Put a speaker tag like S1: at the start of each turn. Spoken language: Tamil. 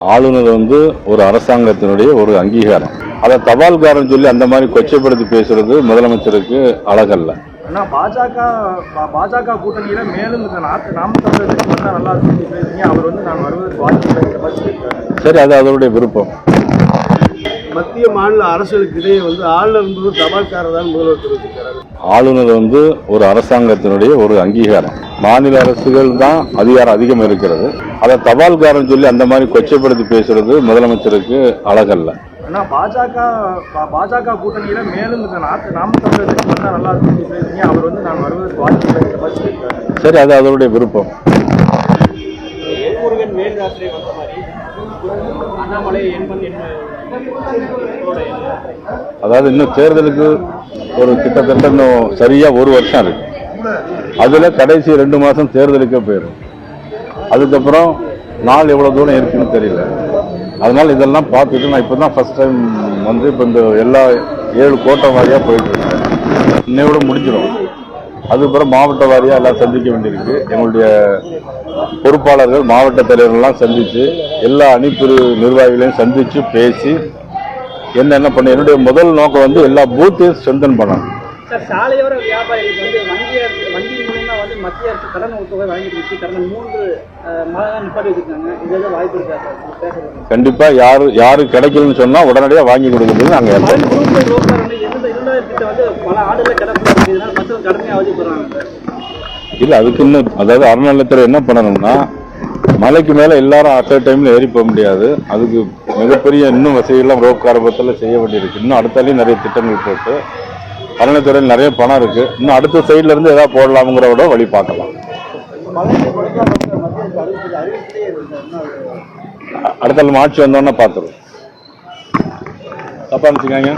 S1: ஆளுநர் ஒரு அரசாங்கத்தினுடைய ஒரு அங்கீகாரம். அதை தபால்காரன் சொல்லி அந்த மாதிரி கொச்சைப்படுத்தி பேசுறது முதலமைச்சருக்கு அழகல்ல.
S2: பாஜக கூட்டணியில மேலும் நாம் தமிழர் நல்லா இருக்கு. அவர் நான் வருவதற்கு வாய்ப்பு.
S1: சரி, அது அவருடைய விருப்பம்.
S2: மத்திய மாநில அரசுகளுக்கு இடையே ஆளுநர் என்பது தபால்காரர் தான் முதல்வர் தெரிவித்திருக்கிறார்.
S1: ஆளுநர் ஒரு அரசாங்கத்தினுடைய ஒரு அங்கீகாரம். மாநில அரசுகள் தான் அதிகாரம் அதிகம் இருக்கிறது. அதை தபால்காரன் சொல்லி அந்த மாதிரி கொச்சைப்படுத்தி பேசுறது முதலமைச்சருக்கு அழகல்ல.
S2: பாஜக கூட்டணியில மேலும் நாம் தமிழர் நல்லா இருக்கு. அவர் நான் வருவதற்கு வாய்ப்பு.
S1: சரி, அது அவருடைய விருப்பம். அதாவது இன்னும் தேர்தலுக்கு கிட்டத்தட்ட இன்னும் சரியா ஒரு வருஷம் இருக்கு. அதுல கடைசி 2 மாசம் தேர்தலுக்கே போயிடும். அதுக்கப்புறம் நாள் எவ்வளவு தூரம் இருக்குன்னு தெரியல. அதனால இதெல்லாம் பார்த்துட்டு நான் இப்பதான் ஃபர்ஸ்ட் டைம் இப்ப இந்த எல்லா 7 கோட்டை வாரியா போயிட்டு இருக்கேன். இன்னையோட முடிஞ்சிடும். அதுக்கப்புறம் மாவட்ட வாரியா எல்லாம் சந்திக்க வேண்டியிருக்கு. எங்களுடைய பொறுப்பாளர்கள் மாவட்ட தலைவர்கள்லாம் சந்திச்சு எல்லா அணிப்பிரிவு நிர்வாகிகளையும் சந்திச்சு பேசி என்ன பண்ண என்னுடைய முதல் நோக்கம் எல்லா பூத்தையும் ஸ்ட்ரென்தன் பண்ணணும்.
S2: சாலையோர வியாபாரிகளுக்கு வங்கி மூலமா மத்திய அரசு கடன் தொகை வழங்கிட்டு கடந்த 3 மாதம் நிப்பாட்டி வச்சிருக்காங்க. இதெல்லாம் வாய்ப்பு இருக்கா?
S1: கண்டிப்பா யாரு கிடைக்கலன்னு சொன்னா உடனடியாக வாங்கி கொடுக்குறது நாங்க
S2: பல ஆடுகளை கிடப்பு மக்கள் கடுமையாக அவதிப்படுறாங்க.
S1: இல்ல, அதுக்கு இன்னும் அதாவது அறநிலையத்துறை என்ன பண்ணணும்னா மலைக்கு மேல எல்லாரும் அட் டைம்ல ஏறி போக முடியாது. அதுக்கு மிகப்பெரிய இன்னும் வசதிகள்லாம் ரோப் காரபத்தில் செய்ய வேண்டியிருக்கு. இன்னும் அடுத்தாலையும் நிறைய திட்டங்கள் போட்டு அறநிலையத்துறையில் நிறைய பணம் இருக்கு. இன்னும் அடுத்த சைட்ல இருந்து ஏதாவது போடலாம்ங்கிறோட வழி பார்க்கலாம். அடுத்த ஆட்சி வந்தோன்னா பார்த்துருவோம். தப்பா நினைச்சுக்காங்க.